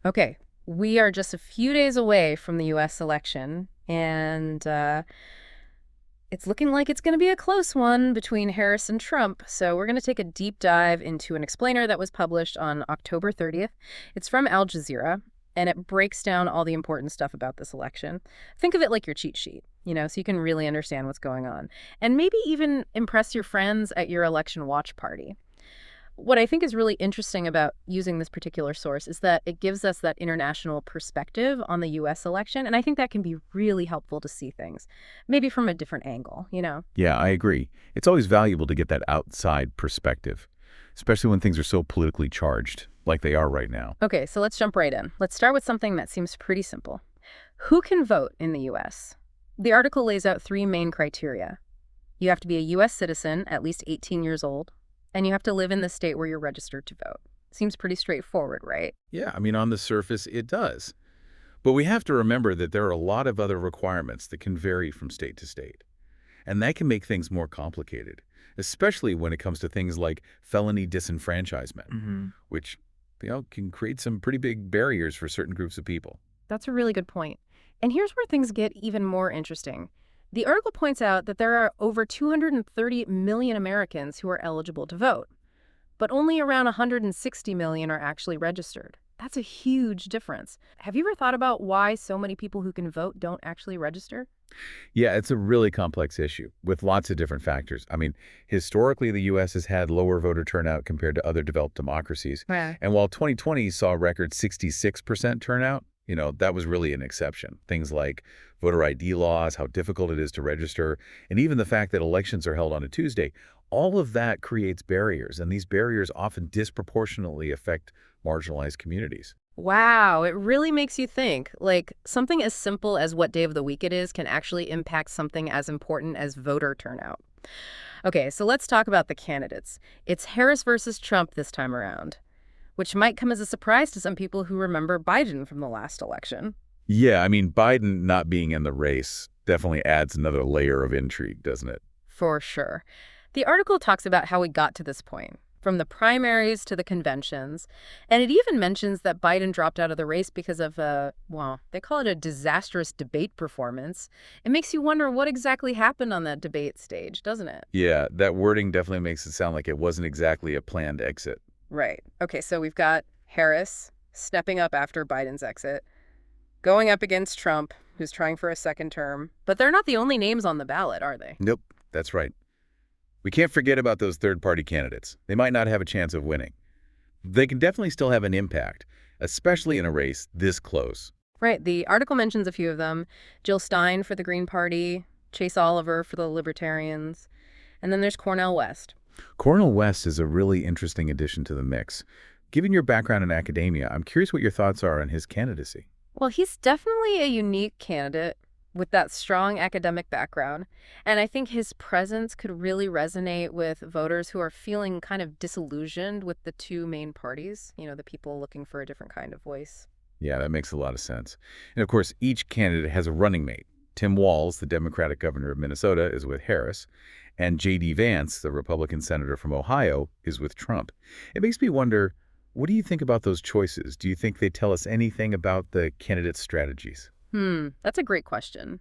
Okay, we are just a few days away from the US election, and it's looking like it's going to be a close one between Harris and Trump. So we're going to take a deep dive into an explainer that was published on October 30th. It's from Al Jazeera, and it breaks down all the important stuff about this election. Think of it like your cheat sheet, so you can really understand what's going on, and maybe even impress your friends at your election watch party. What I think is really interesting about using this particular source is that it gives us that international perspective on the US election, and I think that can be really helpful to see things, maybe from a different angle. Yeah, I agree. It's always valuable to get that outside perspective, especially when things are so politically charged, like they are right now. Okay, so let's jump right in. Let's start with something that seems pretty simple. Who can vote in the US? The article lays out three main criteria. You have to be a US citizen, at least 18 years old, and you have to live in the state where you're registered to vote. Seems pretty straightforward, right? Yeah, I mean, on the surface, it does. But we have to remember that there are a lot of other requirements that can vary from state to state. And that can make things more complicated, especially when it comes to things like felony disenfranchisement, which, can create some pretty big barriers for certain groups of people. That's a really good point. And here's where things get even more interesting. The article points out that there are over 230 million Americans who are eligible to vote, but only around 160 million are actually registered. That's a huge difference. Have you ever thought about why so many people who can vote don't actually register? Yeah, it's a really complex issue with lots of different factors. I mean, historically, the U.S. has had lower voter turnout compared to other developed democracies. Yeah. And while 2020 saw a record 66% turnout, that was really an exception. Things like voter ID laws, how difficult it is to register, and even the fact that elections are held on a Tuesday, all of that creates barriers, and these barriers often disproportionately affect marginalized communities. Wow, it really makes you think. Like, something as simple as what day of the week it is can actually impact something as important as voter turnout. Okay, so let's talk about the candidates. It's Harris versus Trump this time around, which might come as a surprise to some people who remember Biden from the last election. Yeah, I mean, Biden not being in the race definitely adds another layer of intrigue, doesn't it? For sure. The article talks about how we got to this point, from the primaries to the conventions, and it even mentions that Biden dropped out of the race because of they call it a disastrous debate performance. It makes you wonder what exactly happened on that debate stage, doesn't it? Yeah, that wording definitely makes it sound like it wasn't exactly a planned exit. Right. Okay, so we've got Harris stepping up after Biden's exit, going up against Trump, who's trying for a second term. But they're not the only names on the ballot, are they? Nope, that's right. We can't forget about those third-party candidates. They might not have a chance of winning. They can definitely still have an impact, especially in a race this close. Right. The article mentions a few of them. Jill Stein for the Green Party, Chase Oliver for the Libertarians, and then there's Cornel West. Cornel West is a really interesting addition to the mix. Given your background in academia, I'm curious what your thoughts are on his candidacy. Well, he's definitely a unique candidate with that strong academic background, and I think his presence could really resonate with voters who are feeling kind of disillusioned with the two main parties, the people looking for a different kind of voice. Yeah, that makes a lot of sense. And of course, each candidate has a running mate. Tim Walz, the Democratic governor of Minnesota, is with Harris, and J.D. Vance, the Republican senator from Ohio, is with Trump. It makes me wonder, what do you think about those choices? Do you think they tell us anything about the candidates' strategies? That's a great question.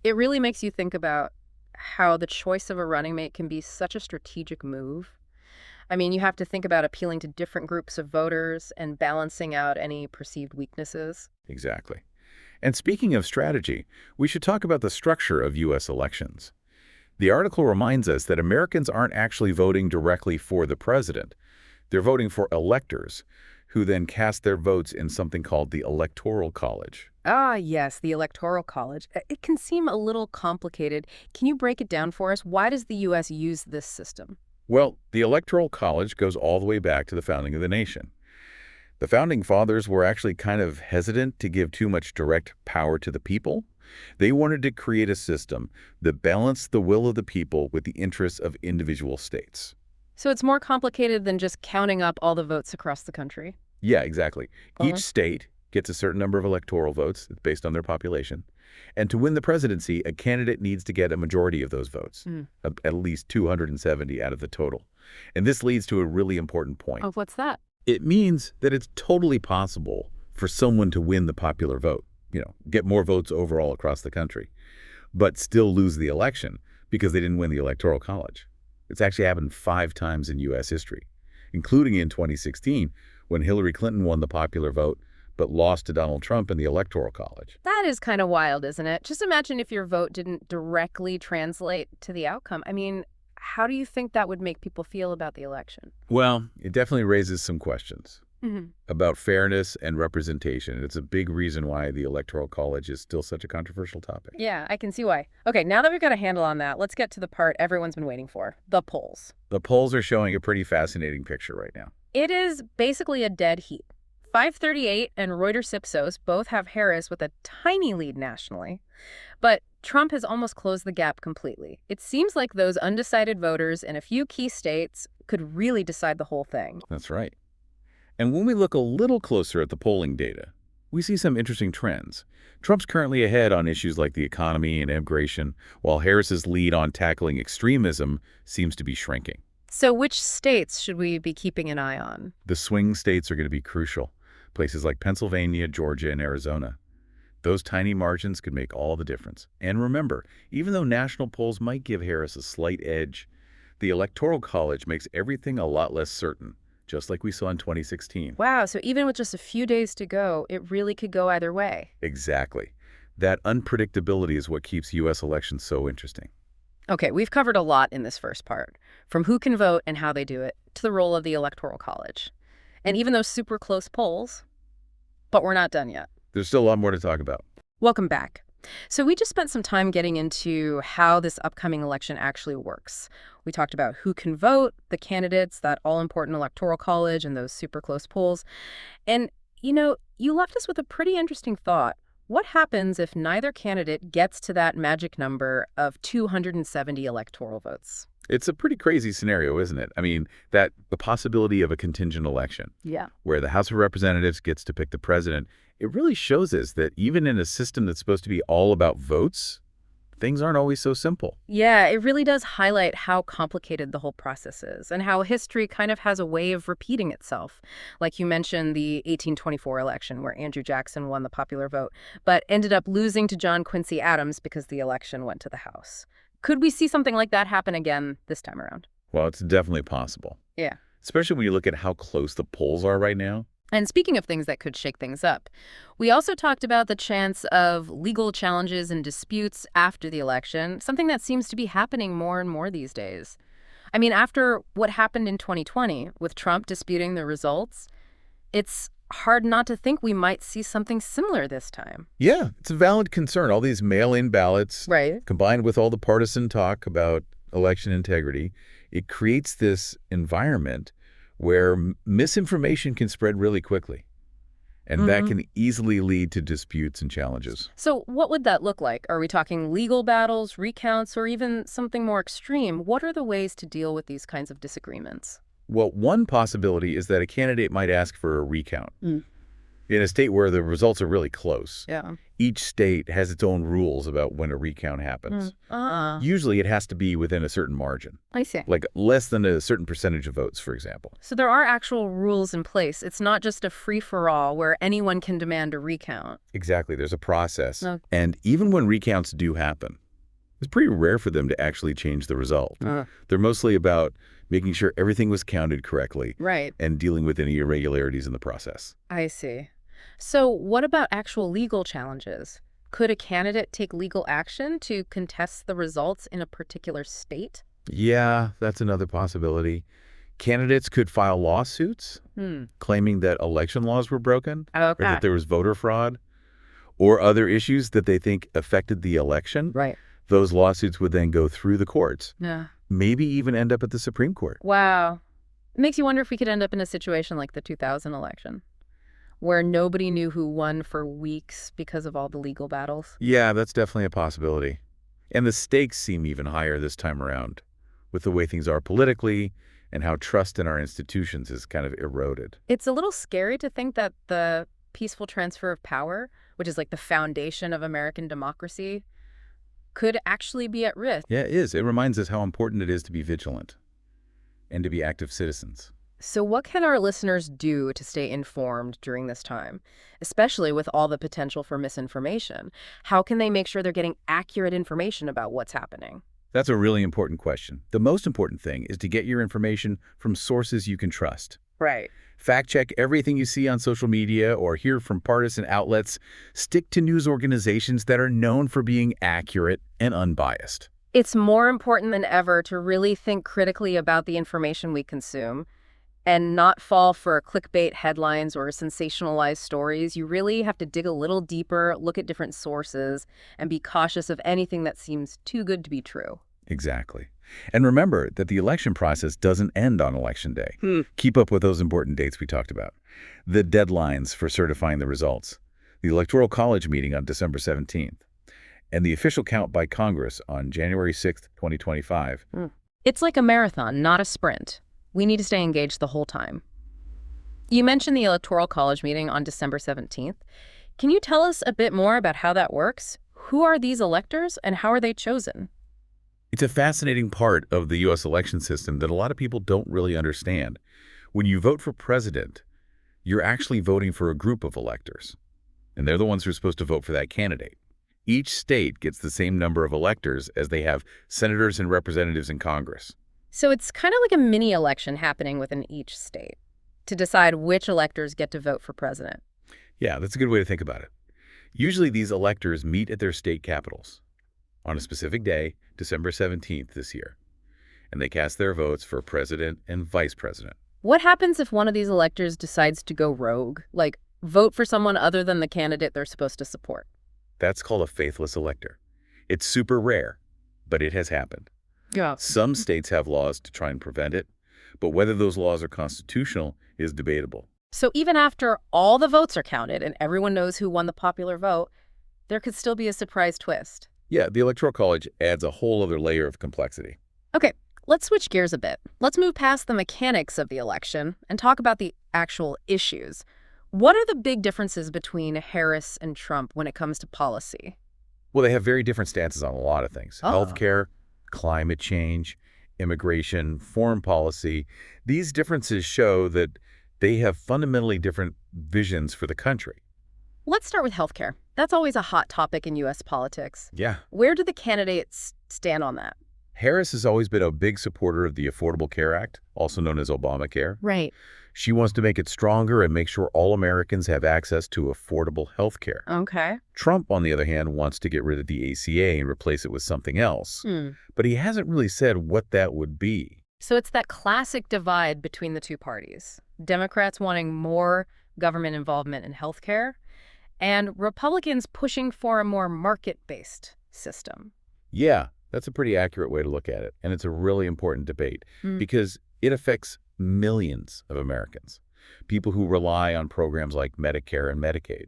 It really makes you think about how the choice of a running mate can be such a strategic move. I mean, you have to think about appealing to different groups of voters and balancing out any perceived weaknesses. Exactly. And speaking of strategy, we should talk about the structure of U.S. elections. The article reminds us that Americans aren't actually voting directly for the president. They're voting for electors, who then cast their votes in something called the Electoral College. Ah, yes, the Electoral College. It can seem a little complicated. Can you break it down for us? Why does the U.S. use this system? Well, the Electoral College goes all the way back to the founding of the nation. The Founding Fathers were actually kind of hesitant to give too much direct power to the people. They wanted to create a system that balanced the will of the people with the interests of individual states. So it's more complicated than just counting up all the votes across the country. Yeah, exactly. Each Uh-huh. state gets a certain number of electoral votes based on their population. And to win the presidency, a candidate needs to get a majority of those votes, at least 270 out of the total. And this leads to a really important point. Oh, what's that? It means that it's totally possible for someone to win the popular vote, get more votes overall across the country, but still lose the election because they didn't win the Electoral College. It's actually happened 5 times in U.S. history, including in 2016 when Hillary Clinton won the popular vote but lost to Donald Trump in the Electoral College. That is kind of wild, isn't it? Just imagine if your vote didn't directly translate to the outcome. I mean, how do you think that would make people feel about the election? Well, it definitely raises some questions Hmm. about fairness and representation. It's a big reason why the Electoral College is still such a controversial topic. Yeah, I can see why. Okay, now that we've got a handle on that, let's get to the part everyone's been waiting for, the polls. The polls are showing a pretty fascinating picture right now. It is basically a dead heat. 538 and Reuters Ipsos both have Harris with a tiny lead nationally, but Trump has almost closed the gap completely. It seems like those undecided voters in a few key states could really decide the whole thing. That's right. And when we look a little closer at the polling data, we see some interesting trends. Trump's currently ahead on issues like the economy and immigration, while Harris's lead on tackling extremism seems to be shrinking. So which states should we be keeping an eye on? The swing states are going to be crucial. Places like Pennsylvania, Georgia, and Arizona. Those tiny margins could make all the difference. And remember, even though national polls might give Harris a slight edge, the Electoral College makes everything a lot less certain, just like we saw in 2016. Wow, so even with just a few days to go, it really could go either way. Exactly. That unpredictability is what keeps U.S. elections so interesting. Okay, we've covered a lot in this first part, from who can vote and how they do it, to the role of the Electoral College. And even those super close polls, but we're not done yet. There's still a lot more to talk about. Welcome back. So we just spent some time getting into how this upcoming election actually works. We talked about who can vote, the candidates, that all-important Electoral College, and those super close polls. And, you left us with a pretty interesting thought. What happens if neither candidate gets to that magic number of 270 electoral votes? It's a pretty crazy scenario, isn't it? I mean, the possibility of a contingent election Yeah. where the House of Representatives gets to pick the president, it really shows us that even in a system that's supposed to be all about votes, things aren't always so simple. Yeah, it really does highlight how complicated the whole process is and how history kind of has a way of repeating itself. Like you mentioned, the 1824 election where Andrew Jackson won the popular vote, but ended up losing to John Quincy Adams because the election went to the House. Could we see something like that happen again this time around? Well, it's definitely possible, Yeah. especially when you look at how close the polls are right now. And speaking of things that could shake things up, we also talked about the chance of legal challenges and disputes after the election, something that seems to be happening more and more these days. I mean, after what happened in 2020 with Trump disputing the results, it's hard not to think we might see something similar this time. Yeah, it's a valid concern. All these mail-in ballots, Right. combined with all the partisan talk about election integrity, it creates this environment where misinformation can spread really quickly. And that can easily lead to disputes and challenges. So what would that look like? Are we talking legal battles, recounts, or even something more extreme? What are the ways to deal with these kinds of disagreements? Well, one possibility is that a candidate might ask for a recount. Mm. In a state where the results are really close, Yeah. each state has its own rules about when a recount happens. Usually it has to be within a certain margin, I see. like less than a certain percentage of votes, for example. So there are actual rules in place. It's not just a free-for-all where anyone can demand a recount. Exactly. There's a process. No. And even when recounts do happen, it's pretty rare for them to actually change the result. They're mostly about making sure everything was counted correctly Right. and dealing with any irregularities in the process. I see. So what about actual legal challenges? Could a candidate take legal action to contest the results in a particular state? Yeah, that's another possibility. Candidates could file lawsuits claiming that election laws were broken or that there was voter fraud or other issues that they think affected the election. Right. Those lawsuits would then go through the courts, Yeah. maybe even end up at the Supreme Court. Wow. It makes you wonder if we could end up in a situation like the 2000 election, where nobody knew who won for weeks because of all the legal battles. Yeah, that's definitely a possibility. And the stakes seem even higher this time around with the way things are politically and how trust in our institutions is kind of eroded. It's a little scary to think that the peaceful transfer of power, which is like the foundation of American democracy, could actually be at risk. Yeah, it is. It reminds us how important it is to be vigilant and to be active citizens. So, what can our listeners do to stay informed during this time, especially with all the potential for misinformation? How can they make sure they're getting accurate information about what's happening? That's a really important question. The most important thing is to get your information from sources you can trust. Right. Fact check everything you see on social media or hear from partisan outlets. Stick to news organizations that are known for being accurate and unbiased. It's more important than ever to really think critically about the information we consume and not fall for clickbait headlines or sensationalized stories. You really have to dig a little deeper, look at different sources, and be cautious of anything that seems too good to be true. Exactly. And remember that the election process doesn't end on Election Day. Hmm. Keep up with those important dates we talked about. The deadlines for certifying the results. The Electoral College meeting on December 17th. And the official count by Congress on January 6th, 2025. It's like a marathon, not a sprint. We need to stay engaged the whole time. You mentioned the Electoral College meeting on December 17th. Can you tell us a bit more about how that works? Who are these electors and how are they chosen? It's a fascinating part of the U.S. election system that a lot of people don't really understand. When you vote for president, you're actually voting for a group of electors, and they're the ones who are supposed to vote for that candidate. Each state gets the same number of electors as they have senators and representatives in Congress. So it's kind of like a mini election happening within each state to decide which electors get to vote for president. Yeah, that's a good way to think about it. Usually these electors meet at their state capitals on a specific day, December 17th this year, and they cast their votes for president and vice president. What happens if one of these electors decides to go rogue, like vote for someone other than the candidate they're supposed to support? That's called a faithless elector. It's super rare, but it has happened. Yeah. Some states have laws to try and prevent it, but whether those laws are constitutional is debatable. So even after all the votes are counted and everyone knows who won the popular vote, there could still be a surprise twist. Yeah, the Electoral College adds a whole other layer of complexity. Okay, let's switch gears a bit. Let's move past the mechanics of the election and talk about the actual issues. What are the big differences between Harris and Trump when it comes to policy? Well, they have very different stances on a lot of things. Oh. Healthcare, climate change, immigration, foreign policy. These differences show that they have fundamentally different visions for the country. Let's start with healthcare. That's always a hot topic in U.S. politics. Yeah. Where do the candidates stand on that? Harris has always been a big supporter of the Affordable Care Act, also known as Obamacare. Right. She wants to make it stronger and make sure all Americans have access to affordable health care. Okay. Trump, on the other hand, wants to get rid of the ACA and replace it with something else. Hmm. But he hasn't really said what that would be. So it's that classic divide between the two parties. Democrats wanting more government involvement in healthcare, and Republicans pushing for a more market-based system. Yeah, that's a pretty accurate way to look at it. And it's a really important debate because it affects millions of Americans, people who rely on programs like Medicare and Medicaid,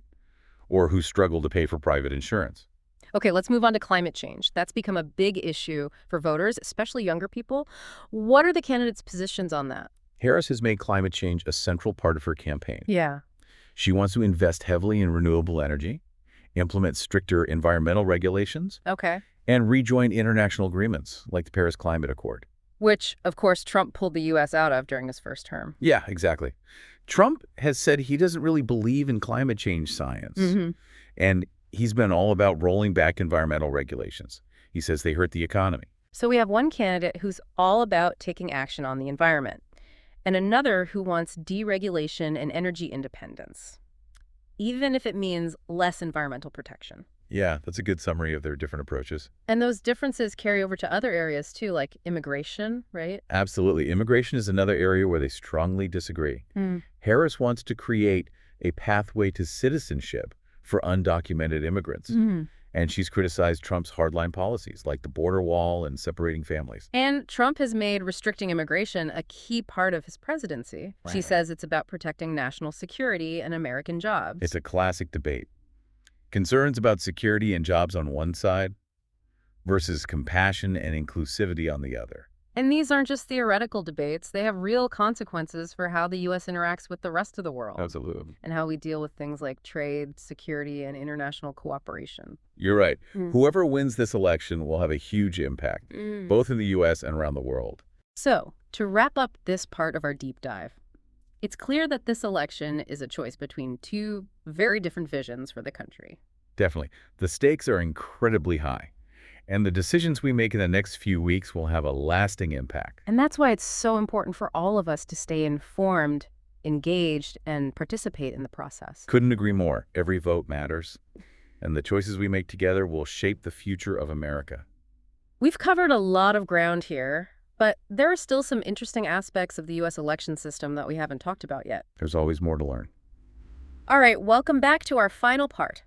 or who struggle to pay for private insurance. Okay, let's move on to climate change. That's become a big issue for voters, especially younger people. What are the candidates' positions on that? Harris has made climate change a central part of her campaign. Yeah. She wants to invest heavily in renewable energy, implement stricter environmental regulations, Okay. and rejoin international agreements like the Paris Climate Accord. Which, of course, Trump pulled the U.S. out of during his first term. Yeah, exactly. Trump has said he doesn't really believe in climate change science. And he's been all about rolling back environmental regulations. He says they hurt the economy. So we have one candidate who's all about taking action on the environment, and another who wants deregulation and energy independence, even if it means less environmental protection. Yeah, that's a good summary of their different approaches. And those differences carry over to other areas too, like immigration, right? Absolutely. Immigration is another area where they strongly disagree. Harris wants to create a pathway to citizenship for undocumented immigrants. And she's criticized Trump's hardline policies, like the border wall and separating families. And Trump has made restricting immigration a key part of his presidency. She Right. says it's about protecting national security and American jobs. It's a classic debate. Concerns about security and jobs on one side versus compassion and inclusivity on the other. And these aren't just theoretical debates. They have real consequences for how the U.S. interacts with the rest of the world Absolutely. and how we deal with things like trade, security, and international cooperation. You're right. Whoever wins this election will have a huge impact, both in the U.S. and around the world. So, to wrap up this part of our deep dive, It's clear that this election is a choice between two very different visions for the country. Definitely. The stakes are incredibly high, and the decisions we make in the next few weeks will have a lasting impact. And that's why it's so important for all of us to stay informed, engaged, and participate in the process. Couldn't agree more. Every vote matters, and the choices we make together will shape the future of America. We've covered a lot of ground here, but there are still some interesting aspects of the U.S. election system that we haven't talked about yet. There's always more to learn. All right, welcome back to our final part.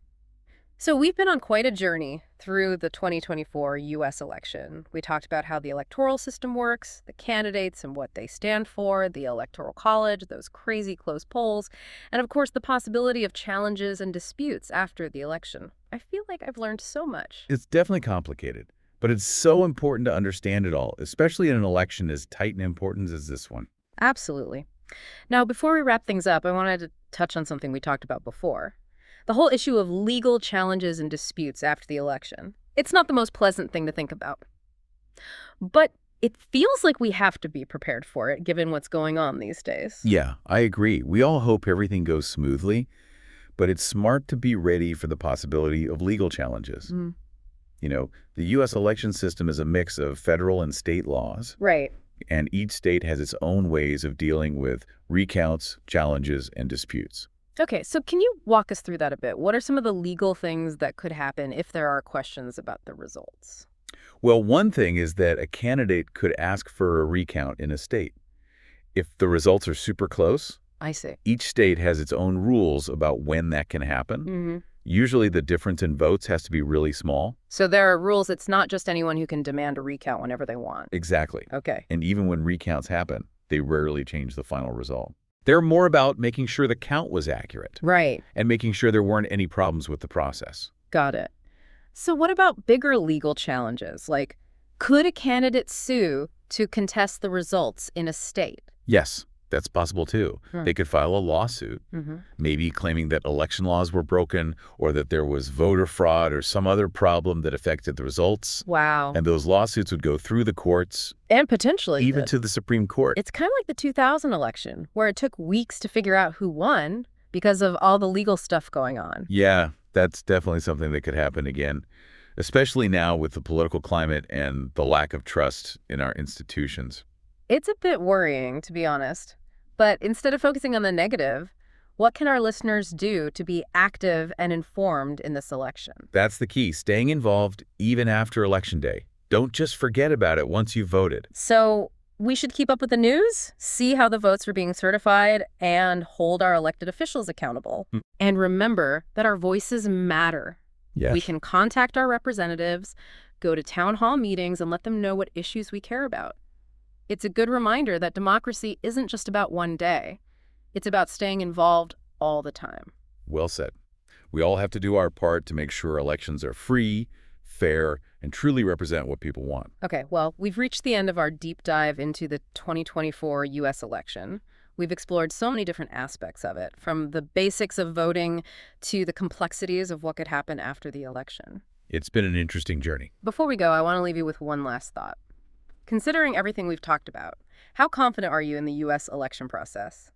So we've been on quite a journey through the 2024 U.S. election. We talked about how the electoral system works, the candidates and what they stand for, the Electoral College, those crazy close polls, and of course the possibility of challenges and disputes after the election. I feel like I've learned so much. It's definitely complicated, but it's so important to understand it all, especially in an election as tight and important as this one. Absolutely. Now, before we wrap things up, I wanted to touch on something we talked about before. The whole issue of legal challenges and disputes after the election. It's not the most pleasant thing to think about. But it feels like we have to be prepared for it, given what's going on these days. Yeah, I agree. We all hope everything goes smoothly, but it's smart to be ready for the possibility of legal challenges. Mm. The U.S. election system is a mix of federal and state laws, Right. and each state has its own ways of dealing with recounts, challenges, and disputes. Okay, so can you walk us through that a bit? What are some of the legal things that could happen if there are questions about the results? Well, one thing is that a candidate could ask for a recount in a state. If the results are super close, I see. each state has its own rules about when that can happen. Hmm. Usually the difference in votes has to be really small. So there are rules. It's not just anyone who can demand a recount whenever they want. Exactly. Okay. And even when recounts happen, they rarely change the final result. They're more about making sure the count was accurate Right. and making sure there weren't any problems with the process. Got it. So what about bigger legal challenges? Like, could a candidate sue to contest the results in a state? Yes, that's possible too. Hmm. They could file a lawsuit, Mm-hmm. maybe claiming that election laws were broken or that there was voter fraud or some other problem that affected the results. Wow. And those lawsuits would go through the courts, And potentially even to the Supreme Court. It's kind of like the 2000 election, where it took weeks to figure out who won because of all the legal stuff going on. Yeah, that's definitely something that could happen again, especially now with the political climate and the lack of trust in our institutions. It's a bit worrying, to be honest. But instead of focusing on the negative, what can our listeners do to be active and informed in this election? That's the key, staying involved even after Election Day. Don't just forget about it once you've voted. So we should keep up with the news, see how the votes are being certified, and hold our elected officials accountable. Hmm. And remember that our voices matter. Yes. We can contact our representatives, go to town hall meetings, and let them know what issues we care about. It's a good reminder that democracy isn't just about one day. It's about staying involved all the time. Well said. We all have to do our part to make sure elections are free, fair, and truly represent what people want. Okay, well, we've reached the end of our deep dive into the 2024 U.S. election. We've explored so many different aspects of it, from the basics of voting to the complexities of what could happen after the election. It's been an interesting journey. Before we go, I want to leave you with one last thought. Considering everything we've talked about, how confident are you in the U.S. election process?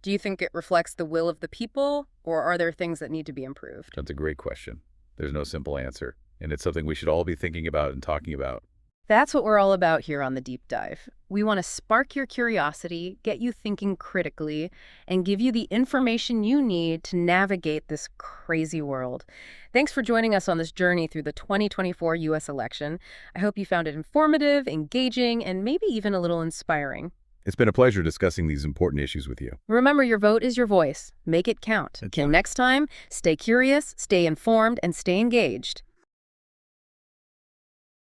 Do you think it reflects the will of the people, or are there things that need to be improved? That's a great question. There's no simple answer, and it's something we should all be thinking about and talking about. That's what we're all about here on The Deep Dive. We want to spark your curiosity, get you thinking critically, and give you the information you need to navigate this crazy world. Thanks for joining us on this journey through the 2024 U.S. election. I hope you found it informative, engaging, and maybe even a little inspiring. It's been a pleasure discussing these important issues with you. Remember, your vote is your voice. Make it count. Until next time, stay curious, stay informed, and stay engaged.